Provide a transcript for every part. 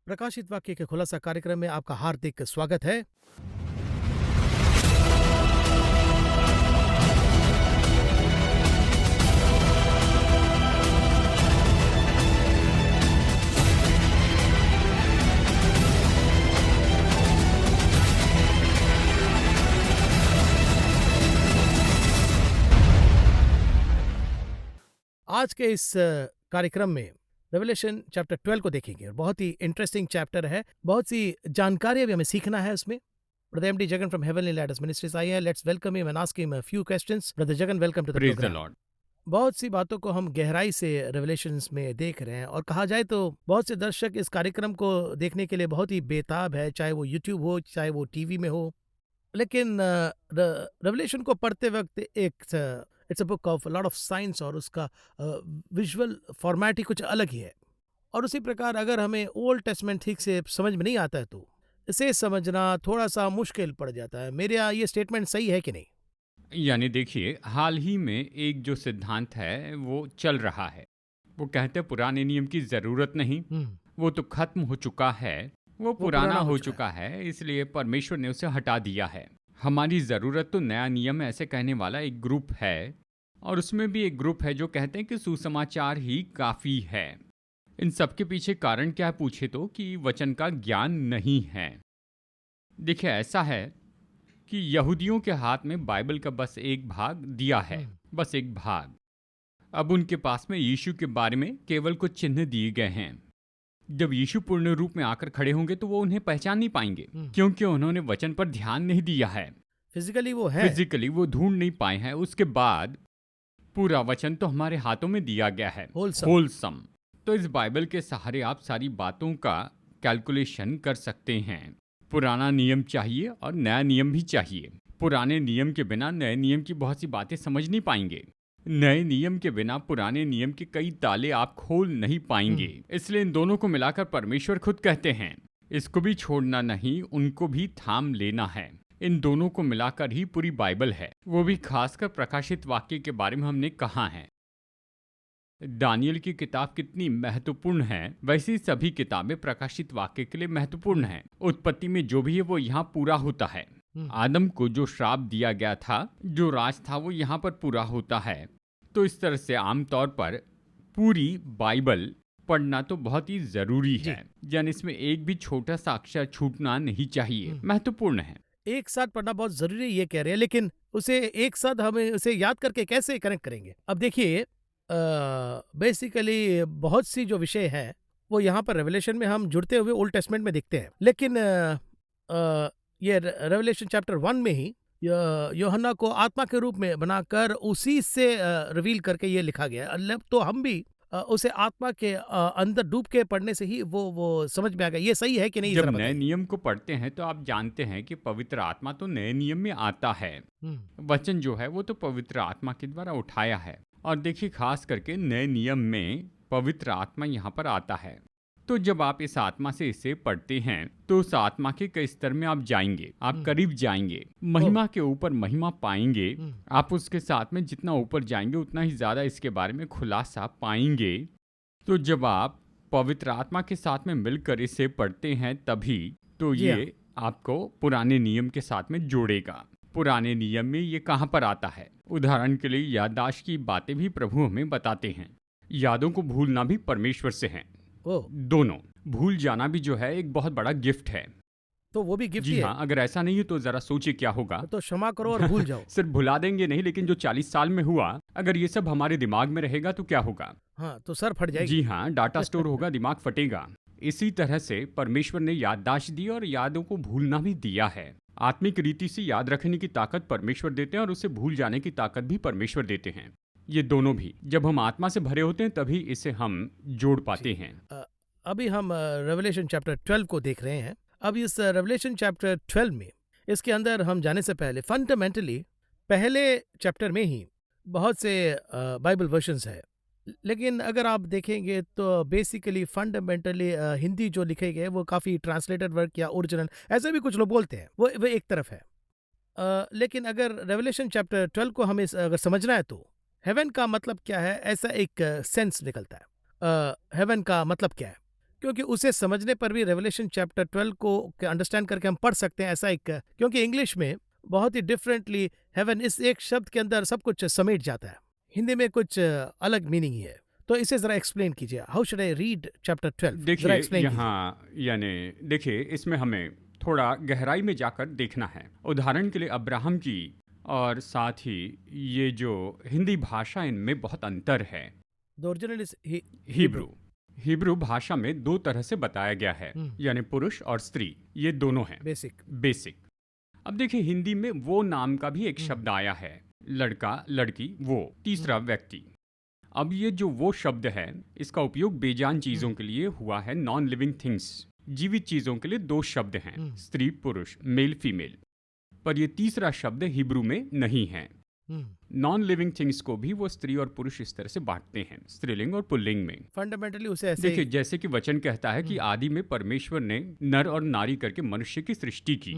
प्रकाशित वाक्य के खुलासा कार्यक्रम में आपका हार्दिक स्वागत है। आज के इस कार्यक्रम में रेवलेशन चैप्टर 12 को देखेंगे और बहुत ही इंटरेस्टिंग चैप्टर है। बहुत सी जानकारियां भी हमें सीखना है उसमें। Brother MD Jagan from heavenly ladders ministries आए हैं। Let's welcome him and ask him a few questions. Brother Jagan, welcome to the praise the programme. Lord. बहुत सी बातों को हम गहराई से रेवलेशंस में देख रहे हैं और कहा जाए तो बहुत से दर्शक इस कार्यक्रम को देखने के लिए बहुत ही बेताब है, चाहे वो यूट्यूब हो, चाहे वो टीवी में हो। लेकिन रेवलेशन को पढ़ते वक्त it's a book of lot of science और उसका विजुअल फॉर्मेट ही कुछ अलग ही है। और उसी प्रकार अगर हमें ओल्ड टेस्टमेंट ठीक से समझ में नहीं आता है तो इसे समझना थोड़ा सा मुश्किल पड़ जाता है। मेरे यहाँ ये स्टेटमेंट सही है कि नहीं? यानी देखिए, हाल ही में एक जो सिद्धांत है वो चल रहा है। वो कहते हैं पुराने नियम की ज़रूरत नहीं, वो तो खत्म हो चुका है, वो पुराना हो चुका है, इसलिए परमेश्वर ने उसे हटा दिया है। हमारी ज़रूरत तो नया नियम है, ऐसे कहने वाला एक ग्रुप है, और उसमें भी एक ग्रुप है जो कहते हैं कि सुसमाचार ही काफ़ी है। इन सब के पीछे कारण क्या है पूछे तो कि वचन का ज्ञान नहीं है। देखिए, ऐसा है कि यहूदियों के हाथ में बाइबल का बस एक भाग दिया है, बस एक भाग। अब उनके पास में यीशु के बारे में केवल कुछ चिन्ह दिए गए हैं। जब यीशु पूर्ण रूप में आकर खड़े होंगे तो वो उन्हें पहचान नहीं पाएंगे, क्योंकि उन्होंने वचन पर ध्यान नहीं दिया है। फिजिकली वो है, फिजिकली वो ढूंढ नहीं पाए हैं। उसके बाद पूरा वचन तो हमारे हाथों में दिया गया है, होलसम। तो इस बाइबल के सहारे आप सारी बातों का कैलकुलेशन कर सकते हैं। पुराना नियम चाहिए और नया नियम भी चाहिए। पुराने नियम के बिना नए नियम की बहुत सी बातें समझ नहीं पाएंगे। नए नियम के बिना पुराने नियम के कई ताले आप खोल नहीं पाएंगे। इसलिए इन दोनों को मिलाकर परमेश्वर खुद कहते हैं, इसको भी छोड़ना नहीं, उनको भी थाम लेना है। इन दोनों को मिलाकर ही पूरी बाइबल है, वो भी खासकर प्रकाशित वाक्य के बारे में हमने कहा है। दानियल की किताब कितनी महत्वपूर्ण है, वैसी सभी किताबें प्रकाशित वाक्य के लिए महत्वपूर्ण हैं। उत्पत्ति में जो भी है वो यहाँ पूरा होता है। आदम को जो श्राप दिया गया था, जो राज था, वो यहाँ पर पूरा होता है। तो इस तरह से आमतौर पर पूरी बाइबल पढ़ना तो बहुत ही जरूरी है। यानी इसमें एक भी छोटा सा अक्षर छूटना नहीं चाहिए, महत्वपूर्ण है। एक साथ पढ़ना बहुत जरूरी है ये कह रहे हैं, लेकिन उसे एक साथ हमें उसे याद करके कैसे कनेक्ट करेंगे? अब देखिए, बेसिकली बहुत सी जो विषय है वो यहाँ पर रेवलेशन में हम जुड़ते हुए ओल्ड टेस्टमेंट में दिखते हैं, लेकिन ये रेवलेशन चैप्टर 1 में ही यूहन्ना को आत्मा के रूप में बनाकर उसी से रिवील करके ये लिखा गया है। तो हम भी उसे आत्मा के अंदर डूब के पढ़ने से ही वो समझ में आ गया। ये सही है कि नहीं? जब नए नियम को पढ़ते हैं तो आप जानते हैं कि पवित्र आत्मा तो नए नियम में आता है। वचन जो है वो तो पवित्र आत्मा के द्वारा उठाया है। और देखिए, खास करके नए नियम में पवित्र आत्मा यहाँ पर आता है। तो जब आप इस आत्मा से इसे पढ़ते हैं तो उस आत्मा के कई स्तर में आप जाएंगे, आप करीब जाएंगे, महिमा के ऊपर महिमा पाएंगे। आप उसके साथ में जितना ऊपर जाएंगे उतना ही ज्यादा इसके बारे में खुलासा पाएंगे। तो जब आप पवित्र आत्मा के साथ में मिलकर इसे पढ़ते हैं तभी तो ये आपको पुराने नियम के साथ में जोड़ेगा। पुराने नियम में ये कहाँ पर आता है? उदाहरण के लिए याददाश्त की बातें भी प्रभु हमें बताते हैं। यादों को भूलना भी परमेश्वर से है। दोनों भूल जाना भी जो है एक बहुत बड़ा गिफ्ट है। तो वो भी गिफ्ट जी ही हाँ, अगर ऐसा नहीं है तो जरा सोचिए क्या होगा। तो क्षमा करो और भूल जाओ। सिर्फ भुला देंगे नहीं, लेकिन जो 40 साल में हुआ, अगर ये सब हमारे दिमाग में रहेगा तो क्या होगा? हाँ, तो सर फट जाएगी। जी हाँ, डाटा स्टोर होगा, दिमाग फटेगा। इसी तरह से परमेश्वर ने याददाश्त दी और यादों को भूलना भी दिया है। आत्मिक रीति से याद रखने की ताकत परमेश्वर देते हैं और उसे भूल जाने की ताकत भी परमेश्वर देते हैं। ये दोनों भी जब हम आत्मा से भरे होते हैं तभी इसे हम जोड़ पाते हैं। अभी हम रेवलेशन चैप्टर 12 को देख रहे हैं। अब इस रेवलेशन चैप्टर 12 में, इसके अंदर हम जाने से पहले फंडामेंटली पहले चैप्टर में ही बहुत से बाइबल वर्जन्स है, लेकिन अगर आप देखेंगे तो बेसिकली फंडामेंटली हिंदी जो लिखे गए वो काफ़ी ट्रांसलेटेड वर्क या ओरिजिनल ऐसे भी कुछ लोग बोलते हैं, वो एक तरफ है। लेकिन अगर रेवलेशन चैप्टर 12 को हमें अगर समझना है तो हेवन का मतलब क्या है, ऐसा एक सेंस निकलता है। हेवन का मतलब क्या है? क्योंकि उसे समझने पर भी रेवलेशन चैप्टर 12 को अंडरस्टैंड करके हम पढ़ सकते हैं, ऐसा एक, क्योंकि इंग्लिश में बहुत ही डिफरेंटली हेवन इस एक शब्द के अंदर सब कुछ समेट जाता है, हिंदी में कुछ अलग मीनिंग ही है। तो इसे जरा एक्सप्लेन कीजिए, how should I read chapter 12, जरा देखिए एक्सप्लेन कीजिए। यहाँ यानी देखिए इसमें हमें थोड़ा गहराई में जाकर देखना है। उदाहरण के लिए अब्राहम की और साथ ही ये जो हिंदी भाषा, इनमें बहुत अंतर है। The original is Hebrew. Hebrew भाषा में दो तरह से बताया गया है, यानी पुरुष और स्त्री, ये दोनों हैं बेसिक। अब देखिए हिंदी में वो नाम का भी एक शब्द आया है, लड़का लड़की वो तीसरा व्यक्ति। अब ये जो वो शब्द है, इसका उपयोग बेजान चीजों के लिए हुआ है, नॉन लिविंग थिंग्स, जीवित चीजों के लिए दो शब्द हैं, स्त्री पुरुष, मेल फीमेल। पर ये तीसरा शब्द हिब्रू में नहीं है। नॉन लिविंग थिंग्स को भी वो स्त्री और पुरुष इस तरह से बांटते हैं, स्त्रीलिंग और पुल्लिंग में। फंडामेंटली उसे ऐसे देखिए जैसे कि वचन कहता है कि आदि में परमेश्वर ने नर और नारी करके मनुष्य की सृष्टि की।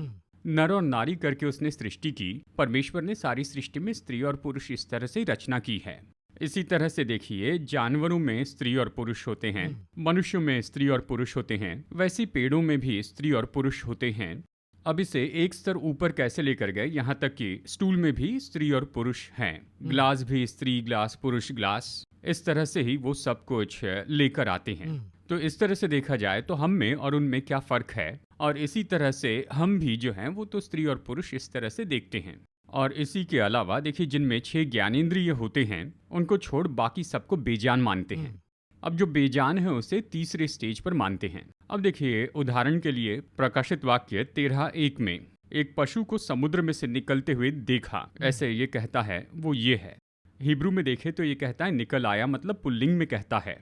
नर और नारी करके उसने सृष्टि की। परमेश्वर ने सारी सृष्टि में स्त्री और पुरुष इस तरह से रचना की है। इसी तरह से देखिए जानवरों में स्त्री और पुरुष होते हैं, मनुष्यों में स्त्री और पुरुष होते हैं, वैसे पेड़ों में भी स्त्री और पुरुष होते हैं। अब इसे एक स्तर ऊपर कैसे लेकर गए, यहाँ तक कि स्टूल में भी स्त्री और पुरुष हैं, ग्लास भी स्त्री ग्लास पुरुष ग्लास, इस तरह से ही वो सब कुछ लेकर आते हैं। तो इस तरह से देखा जाए तो हम में और उनमें क्या फर्क है, और इसी तरह से हम भी जो हैं वो तो स्त्री और पुरुष इस तरह से देखते हैं। और इसी के अलावा देखिए जिनमें 6 ज्ञानेंद्रिय होते हैं उनको छोड़ बाकी सबको बेजान मानते हैं। अब जो बेजान है उसे तीसरे स्टेज पर मानते हैं। अब देखिए उदाहरण के लिए प्रकाशित वाक्य 13:1 में एक पशु को समुद्र में से निकलते हुए देखा, ऐसे ये कहता है वो ये है। हिब्रू में देखे तो ये कहता है निकल आया, मतलब पुल्लिंग में कहता है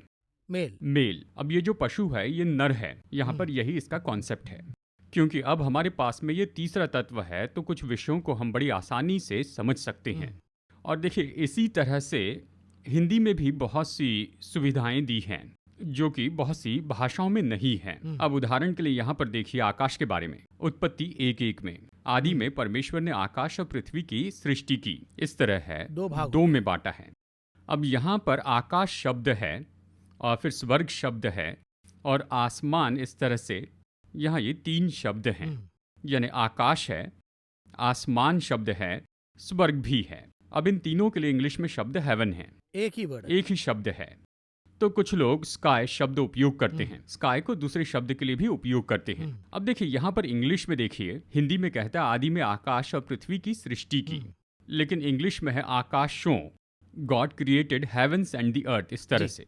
मेल। अब ये जो पशु है ये नर है, यहाँ पर यही इसका कॉन्सेप्ट है। क्योंकि अब हमारे पास में ये तीसरा तत्व है तो कुछ विषयों को हम बड़ी आसानी से समझ सकते हैं। और देखिए इसी तरह से हिंदी में भी बहुत सी सुविधाएं दी हैं जो कि बहुत सी भाषाओं में नहीं है। अब उदाहरण के लिए यहाँ पर देखिए आकाश के बारे में, उत्पत्ति 1:1 में आदि में परमेश्वर ने आकाश और पृथ्वी की सृष्टि की, इस तरह है, दो में बांटा है। अब यहाँ पर आकाश शब्द है और फिर स्वर्ग शब्द है और आसमान, इस तरह से यहाँ ये 3 शब्द हैं, यानी आकाश है, आसमान शब्द है, स्वर्ग भी है। अब इन तीनों के लिए इंग्लिश में शब्द हेवन है, एक ही शब्द है। तो कुछ लोग स्काई शब्द उपयोग करते हैं, स्काई को दूसरे शब्द के लिए भी उपयोग करते हैं। अब देखिए यहाँ पर इंग्लिश में देखिए, हिंदी में कहता है आदि में आकाश और पृथ्वी की सृष्टि की, लेकिन इंग्लिश में है आकाशों, God created heavens and the earth, इस तरह से।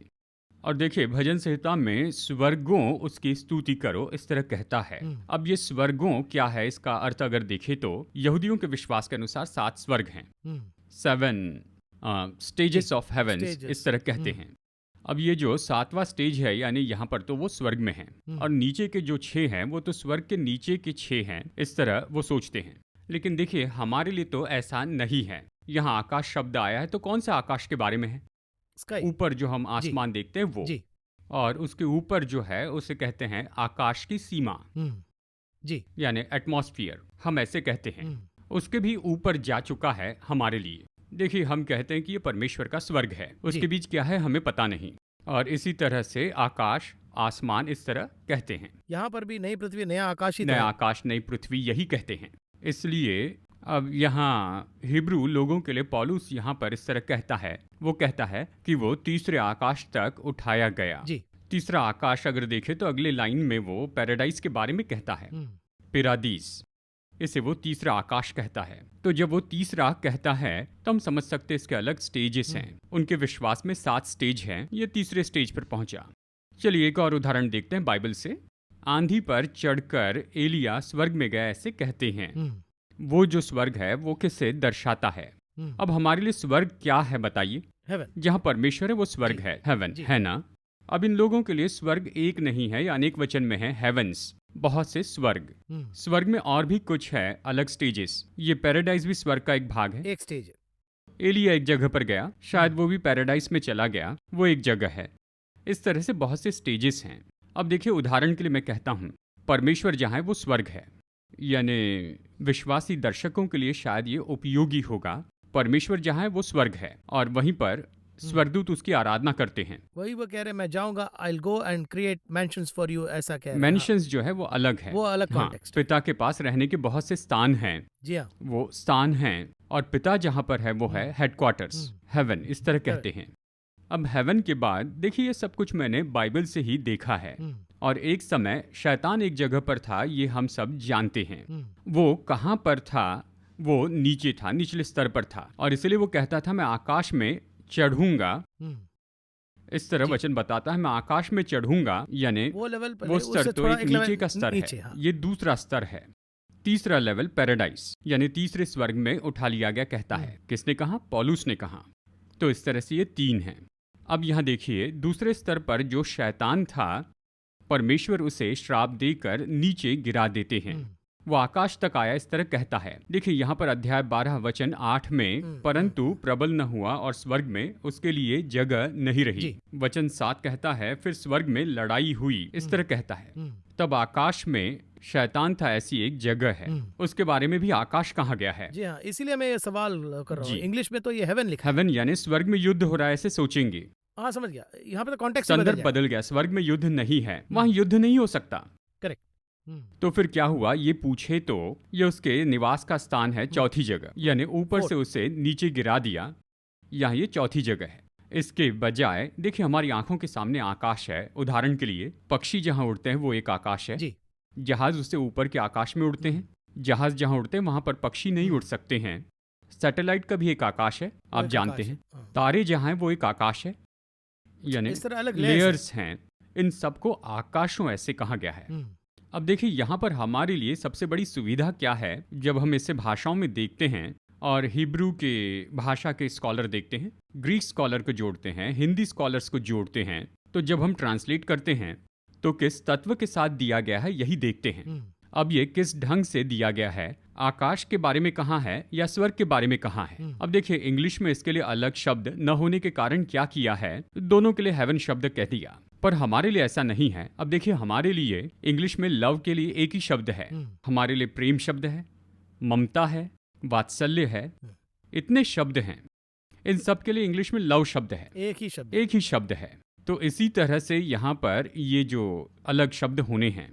और देखिए भजन संहिता में स्वर्गों उसकी स्तुति करो, इस तरह कहता है। अब ये स्वर्गों क्या है, इसका अर्थ अगर देखें तो यहूदियों के विश्वास के अनुसार 7 स्वर्ग हैं, 7 स्टेजेस ऑफ हेवंस, इस तरह कहते हैं। अब ये जो 7वां स्टेज है यानी यहाँ पर तो वो स्वर्ग में है, और नीचे के जो 6 हैं वो तो स्वर्ग के नीचे के 6 हैं, इस तरह वो सोचते हैं। लेकिन देखिए हमारे लिए तो ऐसा नहीं है। यहाँ आकाश शब्द आया है तो कौन सा आकाश के बारे में है? ऊपर जो हम आसमान देखते हैं वो, और उसके ऊपर जो है उसे कहते हैं आकाश की सीमा, यानी एटमॉस्फेयर, हम ऐसे कहते हैं। उसके भी ऊपर जा चुका है हमारे लिए। देखिए हम कहते हैं कि ये परमेश्वर का स्वर्ग है, उसके बीच क्या है हमें पता नहीं। और इसी तरह से आकाश, आसमान, इस तरह कहते हैं। यहाँ पर भी नई पृथ्वी नया आकाश, नया आकाश नई पृथ्वी यही कहते हैं। इसलिए अब यहाँ हिब्रू लोगों के लिए पौलुस यहाँ पर इस तरह कहता है, वो कहता है कि वो तीसरे आकाश तक उठाया गया। तीसरा आकाश अगर देखे तो अगले लाइन में वो पैराडाइज के बारे में कहता है, पेरादीस, इसे वो तीसरा आकाश कहता है। तो जब वो तीसरा कहता है तो हम समझ सकते हैं इसके अलग स्टेजेस हैं। उनके विश्वास में 7 स्टेज हैं, ये तीसरे स्टेज पर पहुंचा। चलिए एक और उदाहरण देखते हैं बाइबल से। आंधी पर चढ़कर एलिया स्वर्ग में गया, ऐसे कहते हैं। वो जो स्वर्ग है वो किसे दर्शाता है? अब हमारे लिए स्वर्ग क्या है बताइए? हेवन। जहाँ परमेश्वर है वो स्वर्ग है, हेवन है ना। अब इन लोगों के लिए स्वर्ग एक नहीं है या अनेक वचन में है, हेवंस, बहुत से स्वर्ग। स्वर्ग में और भी कुछ है, अलग स्टेजेस। ये पैराडाइज भी स्वर्ग का एक भाग है, एक स्टेज। एलिया एक जगह पर गया, शायद वो भी पैराडाइज में चला गया, वो एक जगह है। इस तरह से बहुत से स्टेजेस हैं। अब देखिए उदाहरण के लिए मैं कहता हूँ, परमेश्वर जहाँ है वो स्वर्ग है, यानी विश्वासी दर्शकों के लिए शायद ये उपयोगी होगा। परमेश्वर जहाँ है वो स्वर्ग है और वहीं पर स्वर्गदूत उसकी आराधना करते हैं। वही वो कह रहे हैं, मैं जाऊंगा, I will go and create mentions for you, ऐसा कह रहे हैं। मेंशंस जो है वो अलग है, वो अलग हाँ, कॉन्टेक्स्ट है। पिता के पास रहने के बहुत से स्थान हैं, जी हाँ। वो स्थान हैं, और पिता जहाँ पर है वो है हेडक्वार्टर्स, हेवन, इस तरह कहते हैं। अब हेवन के बाद देखिए, ये सब कुछ मैंने बाइबल से ही देखा है, और एक समय शैतान एक जगह पर था, ये हम सब जानते हैं। वो कहाँ पर था? वो नीचे था, निचले स्तर पर था, और इसलिए वो कहता था मैं आकाश में चढ़ूंगा। इस तरह वचन बताता है, मैं आकाश में चढ़ूंगा, यानी वो लेवल पर वो स्तर तो एक नीचे का स्तर है, हाँ। ये दूसरा स्तर है। तीसरा लेवल पैराडाइस, यानी तीसरे स्वर्ग में उठा लिया गया, कहता है। किसने कहा? पौलुस ने कहा। तो इस तरह से ये 3 हैं। अब यहाँ देखिए, दूसरे स्तर पर जो शैतान था, परमेश्वर उसे श्राप देकर नीचे गिरा देते हैं। वो आकाश तक आया, इस तरह कहता है। देखिए यहाँ पर अध्याय 12 वचन 8 में, परंतु प्रबल न हुआ और स्वर्ग में उसके लिए जगह नहीं रही। वचन 7 कहता है, फिर स्वर्ग में लड़ाई हुई, इस तरह कहता है। तब आकाश में शैतान था, ऐसी एक जगह है। उसके बारे में भी आकाश कहा गया है। जी हाँ, इसीलिए मैं ये सवाल कर रहा हूँ। इंग्लिश में तो ये हेवन लिखा है। हेवन यानी स्वर्ग में युद्ध हो रहा है, ऐसे सोचेंगे। हाँ, समझ गया। यहाँ पे तो कॉन्टेक्स्ट संदर्भ बदल गया, स्वर्ग में युद्ध नहीं है, वहां युद्ध नहीं हो सकता। करेक्ट। तो फिर क्या हुआ? ये पूछे तो ये उसके निवास का स्थान है, चौथी जगह, यानी ऊपर से उसे नीचे गिरा दिया। यहाँ ये चौथी जगह है। इसके बजाय देखिए, हमारी आंखों के सामने आकाश है। उदाहरण के लिए पक्षी जहाँ उड़ते हैं वो एक आकाश है, जहाज उससे ऊपर के आकाश में उड़ते हैं। जहाज जहाँ उड़ते हैं वहां पर पक्षी नहीं उड़ सकते हैं। सैटेलाइट का भी एक आकाश है, आप जानते हैं। तारे जहाँ हैं वो एक आकाश है, यानी लेयर्स हैं। इन सबको आकाशों ऐसे कहा गया है। अब देखिए यहाँ पर हमारे लिए सबसे बड़ी सुविधा क्या है, जब हम इसे भाषाओं में देखते हैं और हिब्रू के भाषा के स्कॉलर देखते हैं, ग्रीक स्कॉलर को जोड़ते हैं, हिंदी स्कॉलर्स को जोड़ते हैं, तो जब हम ट्रांसलेट करते हैं तो किस तत्व के साथ दिया गया है यही देखते हैं। अब ये किस ढंग से दिया गया है, आकाश के बारे में कहाँ है या स्वर्ग के बारे में कहाँ है। अब देखिए, इंग्लिश में इसके लिए अलग शब्द न होने के कारण क्या किया है, दोनों के लिए हेवन शब्द कह दिया, पर हमारे लिए ऐसा नहीं है। अब देखिए, हमारे लिए इंग्लिश में लव के लिए एक ही शब्द है, हमारे लिए प्रेम शब्द है, ममता है, वात्सल्य है, इतने शब्द हैं। इन सब के लिए इंग्लिश में लव शब्द है, एक ही शब्द है। तो इसी तरह से यहाँ पर ये जो अलग शब्द होने हैं,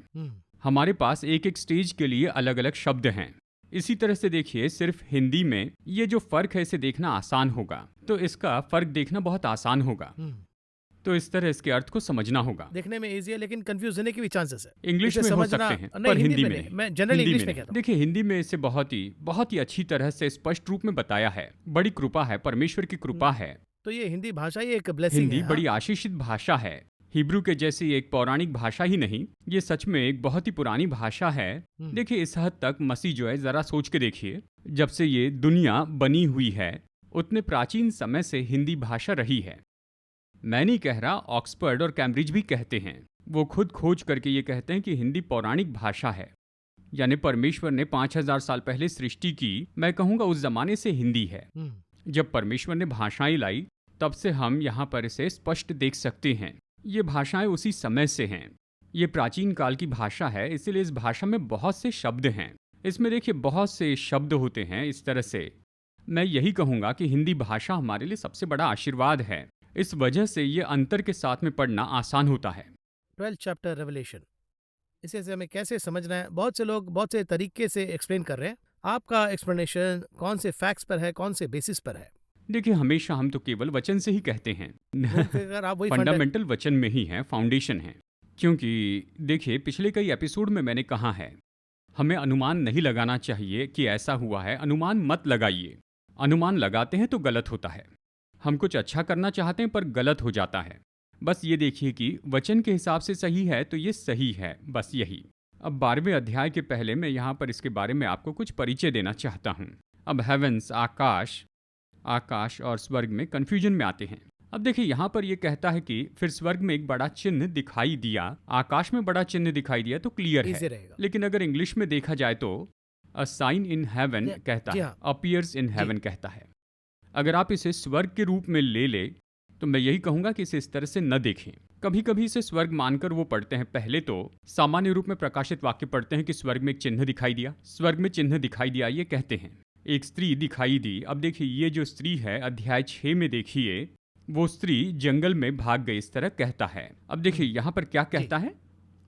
हमारे पास एक एक स्टेज के लिए अलग अलग शब्द हैं। इसी तरह से देखिए, सिर्फ हिंदी में ये जो फर्क है इसे देखना आसान होगा, तो इसका फर्क देखना बहुत आसान होगा। तो इस तरह इसके अर्थ को समझना होगा। देखने में इजी है, लेकिन कंफ्यूज होने के भी चांसेस है। इंग्लिश में हो सकते हैं, पर हिंदी में नहीं। मैं जनरल इंग्लिश में कहता हूं। देखिए, हिंदी में इसे बहुत ही अच्छी तरह से स्पष्ट रूप में बताया है। बड़ी कृपा है, परमेश्वर की कृपा है। तो ये हिंदी भाषा ही एक ब्लेसिंग है। हिंदी बड़ी आशीषित भाषा है। हिब्रू के जैसी एक पौराणिक भाषा ही नहीं, ये सच में एक बहुत ही पुरानी भाषा है। देखिए, इस हद तक मसीह जो है, जरा सोच के देखिए, जब से ये दुनिया बनी हुई है उतने प्राचीन समय से हिंदी भाषा रही है। मैं नहीं कह रहा, ऑक्सफोर्ड और कैम्ब्रिज भी कहते हैं। वो खुद खोज करके ये कहते हैं कि हिंदी पौराणिक भाषा है, यानी परमेश्वर ने 5000 साल पहले सृष्टि की। मैं कहूँगा उस जमाने से हिंदी है। जब परमेश्वर ने भाषाएं लाई, तब से हम यहाँ पर इसे स्पष्ट देख सकते हैं। ये भाषाएं उसी समय से हैं। ये प्राचीन काल की भाषा है, इसीलिए इस भाषा में बहुत से शब्द हैं। इसमें देखिए, बहुत से शब्द होते हैं। इस तरह से मैं यही कहूँगा कि हिंदी भाषा हमारे लिए सबसे बड़ा आशीर्वाद है। इस वजह से ये अंतर के साथ में पढ़ना आसान होता है। 12th चैप्टर रेवलेशन, इसे हमें कैसे समझना है, बहुत से लोग बहुत से तरीके से एक्सप्लेन कर रहे हैं। आपका एक्सप्लेनेशन कौन से फैक्ट्स पर है, कौन से बेसिस पर है? देखिए, हमेशा हम तो केवल वचन से ही कहते हैं। फंडामेंटल वचन में ही है, फाउंडेशन है। क्योंकि देखिए, पिछले कई एपिसोड में मैंने कहा है, हमें अनुमान नहीं लगाना चाहिए कि ऐसा हुआ है। अनुमान मत लगाइए। अनुमान लगाते हैं तो गलत होता है। हम कुछ अच्छा करना चाहते हैं पर गलत हो जाता है। बस ये देखिए कि वचन के हिसाब से सही है तो ये सही है, बस यही। अब 12वें अध्याय के पहले मैं यहाँ पर इसके बारे में आपको कुछ परिचय देना चाहता हूँ। अब हेवेंस, आकाश और स्वर्ग में कंफ्यूजन में आते हैं। अब देखिए, यहाँ पर ये कहता है कि फिर स्वर्ग में एक बड़ा चिन्ह दिखाई दिया, आकाश में बड़ा चिन्ह दिखाई दिया, तो क्लियर है। लेकिन अगर इंग्लिश में देखा जाए तो अ साइन इन हेवन कहता है, अपीयर्स इन हेवन कहता है। अगर आप इसे स्वर्ग के रूप में ले तो मैं यही कहूंगा कि इसे इस तरह से न देखें। कभी कभी इसे स्वर्ग मानकर वो पढ़ते हैं। पहले तो सामान्य रूप में प्रकाशित वाक्य पढ़ते हैं कि स्वर्ग में एक चिन्ह दिखाई दिया, स्वर्ग में चिन्ह दिखाई दिया, ये कहते हैं। एक स्त्री दिखाई दी। अब देखिए, ये जो स्त्री है, अध्याय 6 में देखिए, वो स्त्री जंगल में भाग गई, इस तरह कहता है। अब देखिए यहाँ पर क्या कहता है,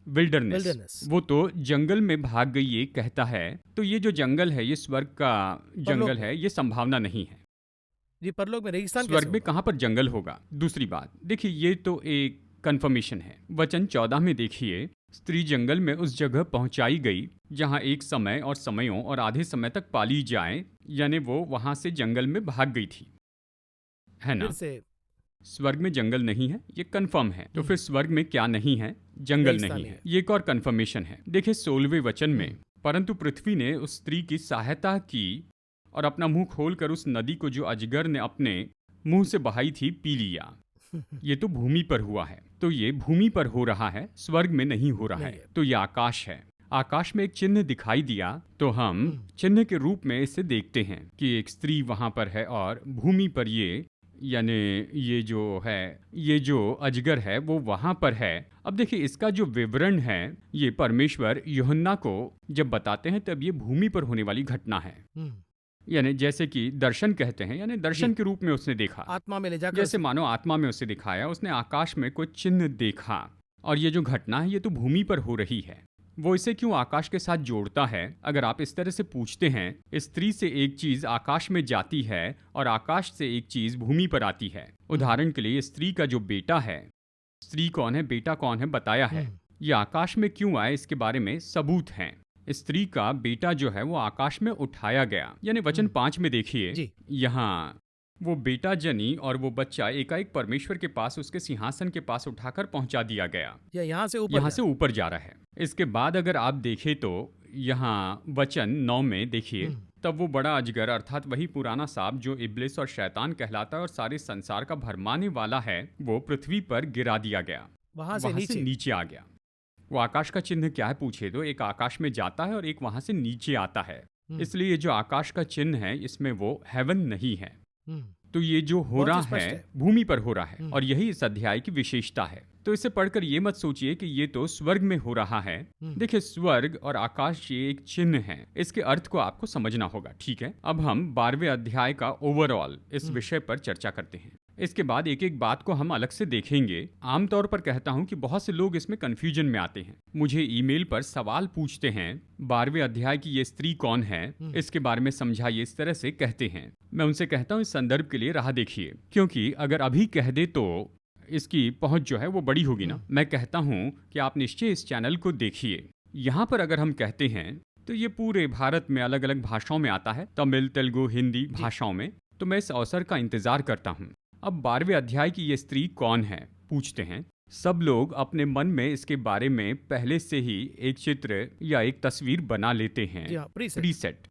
विल्डरनेस। वो तो जंगल में भाग गई ये कहता है, तो ये जो जंगल है ये स्वर्ग का जंगल है, ये संभावना नहीं है। जी, परलोक में रेगिस्तान स्वर्ग में कहाँ पर जंगल होगा। दूसरी बात देखिए, ये तो एक कंफर्मेशन है। वचन 14 में देखिए, स्त्री जंगल में उस जगह पहुंचाई गई जहां एक समय और समयों और आधे समय तक पाली जाए, यानी वो वहां से जंगल में भाग गई थी, है ना। स्वर्ग में जंगल नहीं है, ये कंफर्म है। तो फिर स्वर्ग में क्या नहीं है, जंगल नहीं है, ये एक और कंफर्मेशन है। देखिए 16वें वचन में, परंतु पृथ्वी ने उस स्त्री की सहायता की और अपना मुंह खोलकर उस नदी को जो अजगर ने अपने मुंह से बहाई थी पी लिया। ये तो भूमि पर हुआ है, तो ये भूमि पर हो रहा है, स्वर्ग में नहीं हो रहा है। तो ये आकाश है। आकाश में एक चिन्ह दिखाई दिया, तो हम चिन्ह के रूप में इसे देखते हैं कि एक स्त्री वहां पर है और भूमि पर ये, यानी ये जो अजगर है वो वहां पर है। अब देखिए इसका जो विवरण है, ये परमेश्वर यूहन्ना को जब बताते हैं तब ये भूमि पर होने वाली घटना है। यानी जैसे कि दर्शन कहते हैं, यानी दर्शन के रूप में उसने देखा, आत्मा में ले जाकर, जैसे मानो आत्मा में उसे दिखाया, उसने आकाश में कोई चिन्ह देखा। और ये जो घटना है ये तो भूमि पर हो रही है। वो इसे क्यों आकाश के साथ जोड़ता है, अगर आप इस तरह से पूछते हैं, स्त्री से एक चीज आकाश में जाती है और आकाश से एक चीज भूमि पर आती है। उदाहरण के लिए स्त्री का जो बेटा है, स्त्री कौन है, बेटा कौन है बताया है। ये आकाश में क्यों आए इसके बारे में सबूत हैं। स्त्री का बेटा जो है वो आकाश में उठाया गया, यानी वचन 5 में देखिए, यहाँ वो बेटा जनी और वो बच्चा एकाएक परमेश्वर के पास, उसके सिंहासन के पास उठाकर पहुंचा दिया गया। यहाँ से ऊपर जा रहा है। इसके बाद अगर आप देखें तो यहाँ वचन 9 में देखिए, तब वो बड़ा अजगर अर्थात वही पुराना सांप जो इब्लिस और शैतान कहलाता है और सारे संसार का भरमाने वाला है, वो पृथ्वी पर गिरा दिया गया, वहां से नीचे आ गया। वो आकाश का चिन्ह क्या है पूछे तो एक आकाश में जाता है और एक वहां से नीचे आता है। इसलिए जो आकाश का चिन्ह है इसमें वो हेवन नहीं है। तो ये जो हो रहा है भूमि पर हो रहा है, और यही इस अध्याय की विशेषता है। तो इसे पढ़कर ये मत सोचिए कि ये तो स्वर्ग में हो रहा है। देखिए स्वर्ग और आकाश ये एक चिन्ह है, इसके अर्थ को आपको समझना होगा। ठीक है, अब हम 12वें अध्याय का ओवरऑल इस विषय पर चर्चा करते हैं। इसके बाद एक एक बात को हम अलग से देखेंगे। आमतौर पर कहता हूं कि बहुत से लोग इसमें कंफ्यूजन में आते हैं, मुझे ईमेल पर सवाल पूछते हैं 12वें अध्याय की ये स्त्री कौन है, इसके बारे में समझाइए, इस तरह से कहते हैं। मैं उनसे कहता हूं इस संदर्भ के लिए राह देखिए, क्योंकि अगर अभी कह दे तो इसकी पहुंच जो है वो बड़ी होगी ना। मैं कहता हूं कि आप निश्चय इस चैनल को देखिए। यहाँ पर अगर हम कहते हैं तो ये पूरे भारत में अलग अलग भाषाओं में आता है, तमिल, तेलुगु, हिंदी भाषाओं में। तो मैं इस अवसर का इंतजार करता हूँ। अब 12वें अध्याय की ये स्त्री कौन है पूछते हैं। सब लोग अपने मन में इसके बारे में पहले से ही एक चित्र या एक तस्वीर बना लेते हैं, प्रीसेट।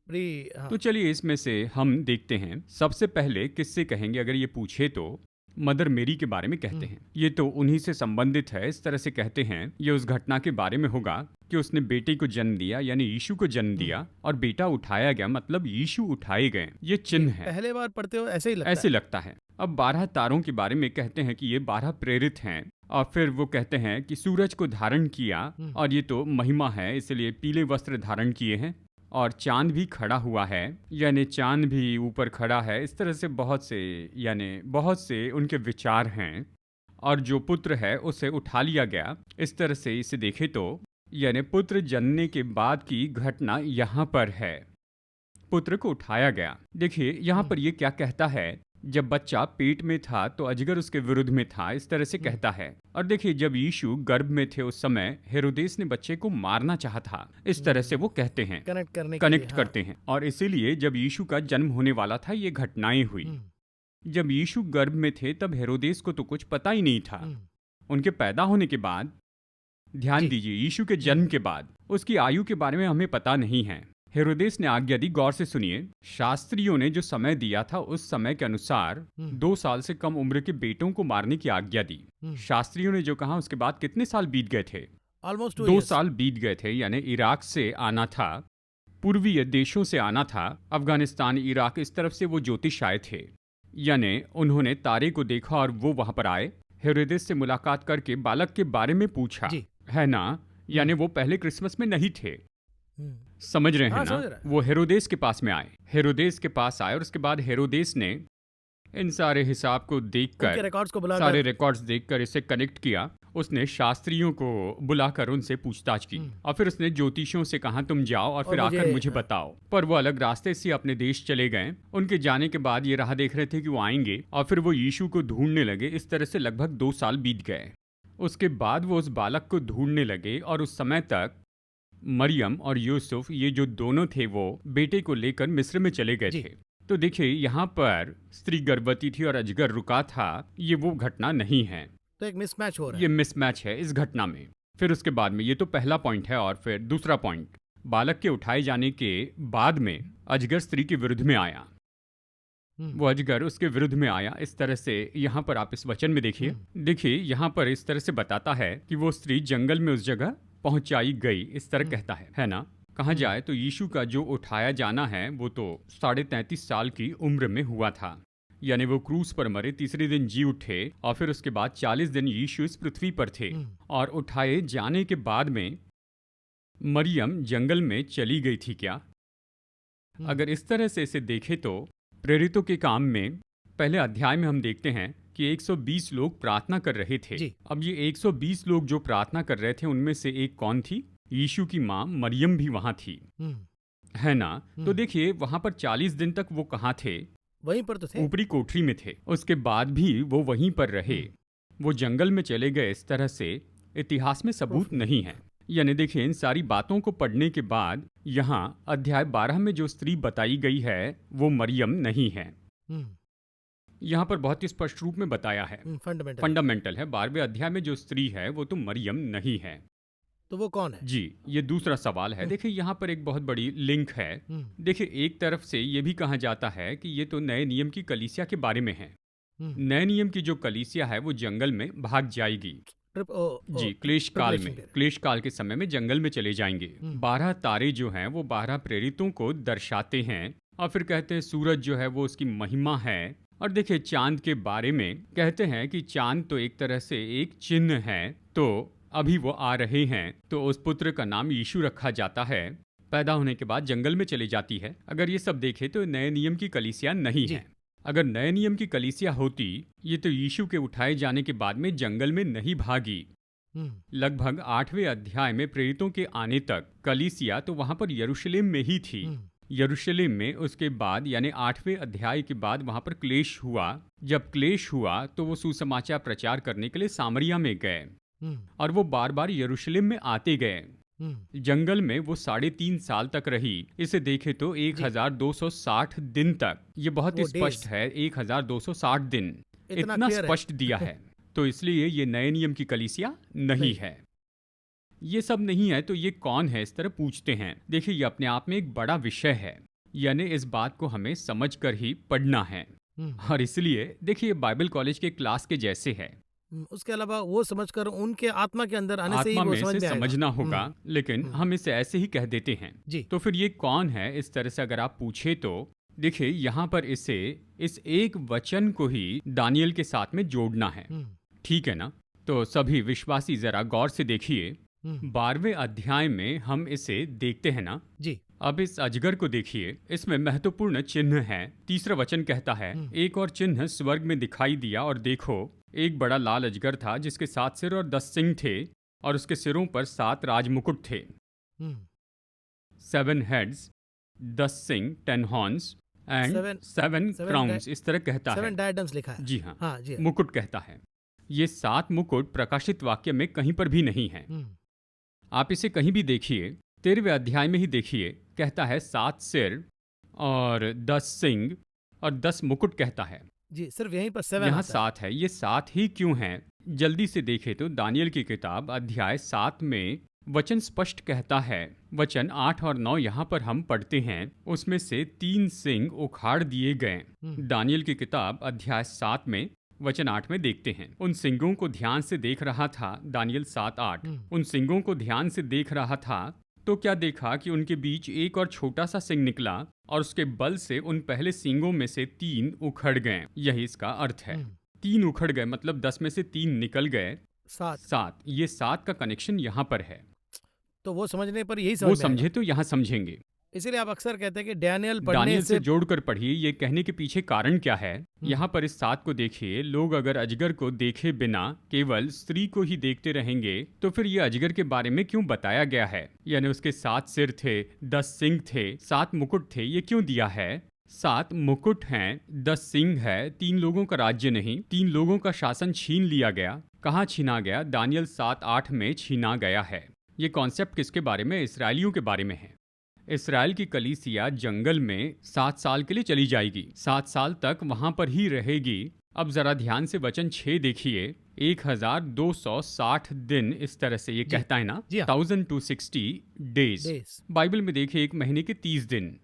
तो चलिए इसमें से हम देखते हैं। सबसे पहले किससे कहेंगे, अगर ये पूछे तो मदर मेरी के बारे में कहते हैं। ये तो उन्हीं से संबंधित है, इस तरह से कहते हैं। ये उस घटना के बारे में होगा कि उसने बेटे को जन्म दिया, यानी यीशु को जन्म दिया, और बेटा उठाया गया, मतलब यीशु उठाए गए। ये चिन्ह है, पहले बार पढ़ते हो ऐसे लगता है। अब 12 तारों के बारे में कहते हैं कि ये 12 प्रेरित हैं, और फिर वो कहते हैं कि सूरज को धारण किया, और ये तो महिमा है, इसलिए पीले वस्त्र धारण किए हैं, और चांद भी खड़ा हुआ है, यानी चांद भी ऊपर खड़ा है। इस तरह से बहुत से उनके विचार हैं। और जो पुत्र है उसे उठा लिया गया, इस तरह से इसे देखे तो यानी पुत्र जन्मने के बाद की घटना यहाँ पर है, पुत्र को उठाया गया। देखिए यहाँ पर ये क्या कहता है, जब बच्चा पेट में था तो अजगर उसके विरुद्ध में था, इस तरह से कहता है। और देखिए जब यीशु गर्भ में थे उस समय हेरोदेस ने बच्चे को मारना चाहा था, इस तरह से वो कहते हैं, कनेक्ट करते हैं। और इसीलिए जब यीशु का जन्म होने वाला था ये घटनाएं हुई। जब यीशु गर्भ में थे तब हेरोदेस को तो कुछ पता ही नहीं था। उनके पैदा होने के बाद, ध्यान दीजिए, यीशु के जन्म के बाद उसकी आयु के बारे में हमें पता नहीं है। हेरोदेस ने आज्ञा दी, गौर से सुनिए, शास्त्रियों ने जो समय दिया था उस समय के अनुसार 2 साल से कम उम्र के बेटों को मारने की आज्ञा दी। शास्त्रियों ने जो कहा उसके बाद कितने साल बीत गए थे, ऑलमोस्ट 2 साल बीत गए थे। यानी इराक से आना था, पूर्वीय देशों से आना था, अफगानिस्तान, इराक, इस तरफ से वो ज्योतिष आए थे। यानी उन्होंने तारे को देखा और वो वहां पर आए, हेरोदेस से मुलाकात करके बालक के बारे में पूछा, है ना। यानी वो पहले क्रिसमस में नहीं थे, समझ रहे हैं ना। वो हेरोदेस के पास में आए, हेरोदेस के पास आए, और उसके बाद हेरोदेस ने इन सारे हिसाब को उनके देखकर, रिकॉर्ड्स को बुलाकर। सारे रिकॉर्ड्स देखकर इसे कनेक्ट किया। उसने शास्त्रियों को बुलाकर उनसे पूछताछ की और फिर उसने ज्योतिषियों से कहा तुम जाओ और फिर आकर मुझे बताओ। पर वो अलग रास्ते से अपने देश चले गए। उनके जाने के बाद ये राह देख रहे थे कि वो आएंगे और फिर वो यीशु को ढूंढने लगे। इस तरह से लगभग 2 साल बीत गए। उसके बाद वो उस बालक को ढूंढने लगे और उस समय तक मरियम और यूसुफ, ये जो दोनों थे, वो बेटे को लेकर मिस्र में चले गए थे। तो देखिए, यहाँ पर स्त्री गर्भवती थी और अजगर रुका था। ये वो घटना नहीं है। तो एक मिसमैच हो रहा है। ये मिसमैच है इस घटना में। फिर उसके बाद में, ये तो पहला पॉइंट है। और फिर दूसरा पॉइंट, बालक के उठाए जाने के बाद में अजगर स्त्री के विरुद्ध में आया। वो अजगर उसके विरुद्ध में आया। इस तरह से यहाँ पर आप इस वचन में देखिए यहाँ पर इस तरह से बताता है कि वो स्त्री जंगल में उस जगह पहुंचाई गई, इस तरह कहता है ना। कहा जाए तो यीशु का जो उठाया जाना है वो तो 33.5 साल की उम्र में हुआ था। यानी वो क्रूस पर मरे, तीसरे दिन जी उठे और फिर उसके बाद 40 दिन यीशु इस पृथ्वी पर थे। और उठाए जाने के बाद में मरियम जंगल में चली गई थी क्या? अगर इस तरह से इसे देखें तो प्रेरितों के काम में पहले अध्याय में हम देखते हैं कि 120 लोग प्रार्थना कर रहे थे। अब ये 120 लोग जो प्रार्थना कर रहे थे उनमें से एक कौन थी? यीशु की माँ मरियम भी वहां थी, है ना। तो देखिए वहां पर 40 दिन तक वो कहाँ थे? वहीं पर तो थे, ऊपरी कोठरी में थे। उसके बाद भी वो वहीं पर रहे। वो जंगल में चले गए, इस तरह से इतिहास में सबूत नहीं है। यानी देखिए, इन सारी बातों को पढ़ने के बाद यहाँ अध्याय 12 में जो स्त्री बताई गई है वो मरियम नहीं है। यहाँ पर बहुत ही स्पष्ट रूप में बताया है, फंडामेंटल है। 12वें अध्याय में जो स्त्री है वो तो मरियम नहीं है। तो वो कौन है? जी, ये दूसरा सवाल है। देखिए यहाँ पर एक बहुत बड़ी लिंक है। देखिए, एक तरफ से ये भी कहा जाता है कि ये तो नए नियम की कलीसिया के बारे में है। नए नियम की जो कलीसिया है वो जंगल में भाग जाएगी। जी, क्लेश काल के समय में जंगल में चले जाएंगे। 12 तारे जो हैं वो 12 प्रेरितों को दर्शाते हैं। और फिर कहते हैं सूरज जो है वो उसकी महिमा है। और देखिए, चांद के बारे में कहते हैं कि चांद तो एक तरह से एक चिन्ह है। तो अभी वो आ रहे हैं, तो उस पुत्र का नाम यीशु रखा जाता है। पैदा होने के बाद जंगल में चली जाती है। अगर ये सब देखे तो नए नियम की कलीसिया नहीं है। अगर नए नियम की कलीसिया होती, ये तो यीशु के उठाए जाने के बाद में जंगल में नहीं भागी। लगभग 8वें अध्याय में प्रेरितों के आने तक कलीसिया तो वहां पर यरूशलेम में ही थी। यरूशलेम में उसके बाद यानी 8वें अध्याय के बाद वहां पर क्लेश हुआ। जब क्लेश हुआ तो वो सुसमाचार प्रचार करने के लिए सामरिया में गए और वो बार बार यरूशलेम में आते गए। जंगल में वो 3.5 साल तक रही। इसे देखे तो 1260 दिन तक। ये बहुत ही स्पष्ट है, 1260 दिन इतना स्पष्ट दिया है। तो इसलिए ये नए नियम की कलीसिया नहीं है। ये सब नहीं है तो ये कौन है, इस तरह पूछते हैं। देखिए, ये अपने आप में एक बड़ा विषय है। यानी इस बात को हमें समझ कर ही पढ़ना है। और इसलिए देखिए, बाइबल कॉलेज के क्लास के जैसे है। उसके अलावा वो समझकर उनके आत्मा के अंदर आने से ही वो समझना होगा। लेकिन हम इसे ऐसे ही कह देते हैं। तो फिर ये कौन है, इस तरह से अगर आप पूछे तो देखिए, यहाँ पर इस एक वचन को ही दानियल के साथ में जोड़ना है। ठीक है ना। तो सभी विश्वासी जरा गौर से देखिए, 12वें अध्याय में हम इसे देखते हैं ना जी। अब इस अजगर को देखिए, इसमें महत्वपूर्ण चिन्ह है। तीसरा वचन कहता है, एक और चिन्ह स्वर्ग में दिखाई दिया और देखो, एक बड़ा लाल अजगर था जिसके 7 सिर और 10 सिंग थे और उसके सिरों पर 7 राजमुकुट थे। 7 हेड्स, 10 सिंग, 10 हॉर्न्स एंड 7 क्राउन्स, इस तरह कहता है। 7 डायडम्स लिखा है। जी हाँ, जी। मुकुट कहता है। ये 7 मुकुट प्रकाशित वाक्य में कहीं पर भी नहीं है। आप इसे कहीं भी देखिए, 13वें अध्याय में ही देखिए, कहता है 7 सिर और 10 सिंग और 10 मुकुट कहता है। जी, सिर्फ यहीं पर 7 यहाँ 7 है। ये 7 ही क्यों है? जल्दी से देखे तो दानियल की किताब अध्याय 7 में वचन स्पष्ट कहता है। वचन 8 और 9 यहाँ पर हम पढ़ते हैं, उसमें से 3 सिंग उखाड़ दिए गए। दानियल की किताब अध्याय 7 में वचन 8 में देखते हैं। उन सिंगों को ध्यान से देख रहा था, दानियल 7:8। उन सिंगों को ध्यान से देख रहा था तो क्या देखा कि उनके बीच एक और छोटा सा सिंग निकला और उसके बल से उन पहले सिंगों में से 3 उखड़ गए। यही इसका अर्थ है। 3 उखड़ गए मतलब 10 में से 3 निकल गए। 7 ये 7 का कनेक्शन यहाँ पर है। तो वो समझने पर यही वो समझे तो यहाँ समझेंगे। इसीलिए आप अक्सर कहते हैं कि डैनियल पढ़ने दानियल से से जोड़कर पढ़िए, ये कहने के पीछे कारण क्या है। यहाँ पर इस 7 को देखिए, लोग अगर अजगर को देखे बिना केवल स्त्री को ही देखते रहेंगे तो फिर ये अजगर के बारे में क्यों बताया गया है। यानी उसके 7 सिर थे, 10 सिंग थे, 7 मुकुट थे, ये क्यों दिया है। 7 मुकुट हैं, 10 सिंह है, 3 लोगों का राज्य नहीं, 3 लोगों का शासन छीन लिया गया। कहाँ छीना गया? दानियल 7:8 में छीना गया है। ये कॉन्सेप्ट किसके बारे में? इसराइलियों के बारे में है। इसराइल की कलीसिया जंगल में 7 साल के लिए चली जाएगी, 7 साल तक वहां पर ही रहेगी। अब जरा ध्यान से वचन 6 देखिए, 1260 दिन, इस तरह से ये कहता है ना, जी हाँ। 1260 डेज। बाइबल में देखिए एक महीने के 30 दिन,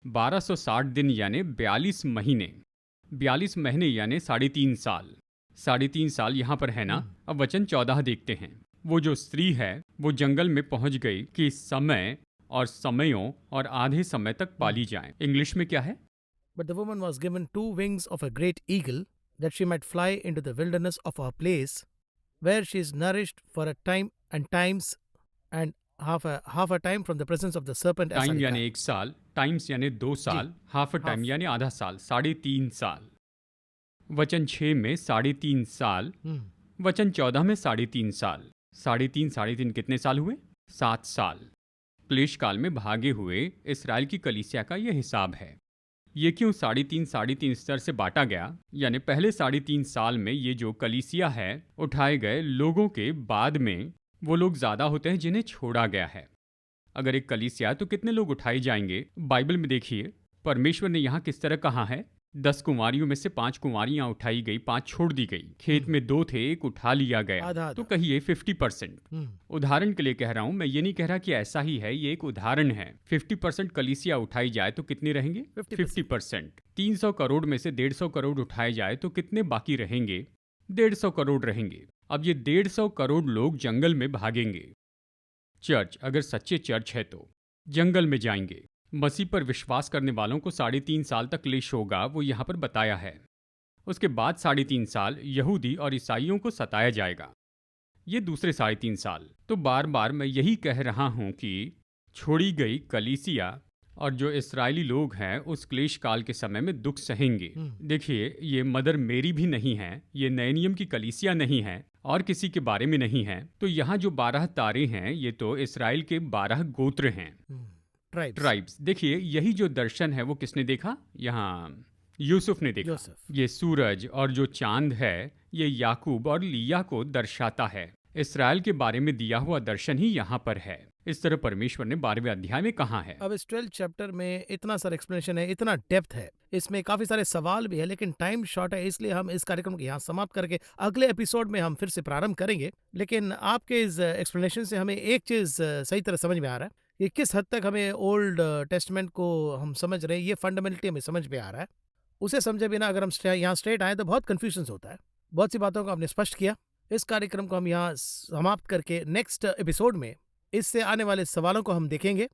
1260 दिन यानी 42 महीने, 42 महीने यानी 3.5 साल, 3.5 साल यहाँ पर है ना। अब वचन 14 देखते हैं। वो जो स्त्री है वो जंगल में पहुंच गई कि समय और समयों और आधे समय तक पाली जाए। इंग्लिश में क्या है? But the woman was given 2 wings of a great eagle, that she might fly into the wilderness of her place, where she is nourished for a time and times, and half a time from the presence of the serpent. ऐसा time लिखा यानी है। 1 साल, times यानी 2 साल, half a time Half. यानी आधा साल, 3.5 साल। वचन 6 में 3.5 साल, वचन 14 में 3.5 साल। 3.5 कितने साल हुए? 7 साल। क्लेश काल में भागे हुए इसराइल की कलीसिया का यह हिसाब है। ये क्यों 3.5 स्तर से बांटा गया? यानी पहले 3.5 साल में ये जो कलीसिया है, उठाए गए लोगों के बाद में वो लोग ज्यादा होते हैं जिन्हें छोड़ा गया है। अगर एक कलीसिया तो कितने लोग उठाए जाएंगे? बाइबल में देखिए परमेश्वर ने यहाँ किस तरह कहा है। 10 कुंवारियों में से 5 कुंवारियां उठाई गई, 5 छोड़ दी गई। खेत में 2 थे, 1 उठा लिया गया। आधा। तो कहिए 50%। उदाहरण के लिए कह रहा हूं, मैं ये नहीं कह रहा कि ऐसा ही है, ये एक उदाहरण है। 50% कलीसिया उठाई जाए तो कितने रहेंगे? 50%। 300 करोड़ में से 150 करोड़ उठाए जाए तो कितने बाकी रहेंगे? 150 करोड़ रहेंगे। अब ये 150 करोड़ लोग जंगल में भागेंगे। चर्च, अगर सच्चे चर्च है तो जंगल में जाएंगे। मसीह पर विश्वास करने वालों को 3.5 साल तक क्लेश होगा, वो यहाँ पर बताया है। उसके बाद 3.5 साल यहूदी और ईसाइयों को सताया जाएगा। ये दूसरे 3.5 साल। तो बार बार मैं यही कह रहा हूँ कि छोड़ी गई कलीसिया और जो इस्राएली लोग हैं उस क्लेश काल के समय में दुख सहेंगे। देखिए, ये मदर मेरी भी नहीं है, ये नए नियम की कलीसिया नहीं है और किसी के बारे में नहीं है। तो यहाँ जो 12 तारे हैं ये तो इस्राएल के 12 गोत्र हैं, ट्राइब्स। देखिए, यही जो दर्शन है वो किसने देखा? यहाँ यूसुफ ने देखा। ये सूरज और जो चांद है ये याकूब और लिया को दर्शाता है। इस्राएल के बारे में दिया हुआ दर्शन ही यहाँ पर है। इस तरह परमेश्वर ने 12वें अध्याय में कहा है। अब इस 12th चैप्टर में इतना सारा एक्सप्लेनेशन है, इतना डेप्थ है, इसमें काफी सारे सवाल भी है, लेकिन टाइम शॉर्ट है, इसलिए हम इस कार्यक्रम को यहाँ समाप्त करके अगले एपिसोड में हम फिर से प्रारंभ करेंगे। लेकिन आपके इस एक्सप्लेनेशन से हमें एक चीज सही तरह समझ में आ रहा है कि किस हद तक हमें ओल्ड टेस्टमेंट को हम समझ रहे हैं, ये फंडामेंटली हमें समझ में आ रहा है। उसे समझे बिना अगर हम यहाँ स्ट्रेट आए तो बहुत कन्फ्यूजन होता है। बहुत सी बातों को आपने स्पष्ट किया। इस कार्यक्रम को हम यहाँ समाप्त करके नेक्स्ट एपिसोड में इससे आने वाले सवालों को हम देखेंगे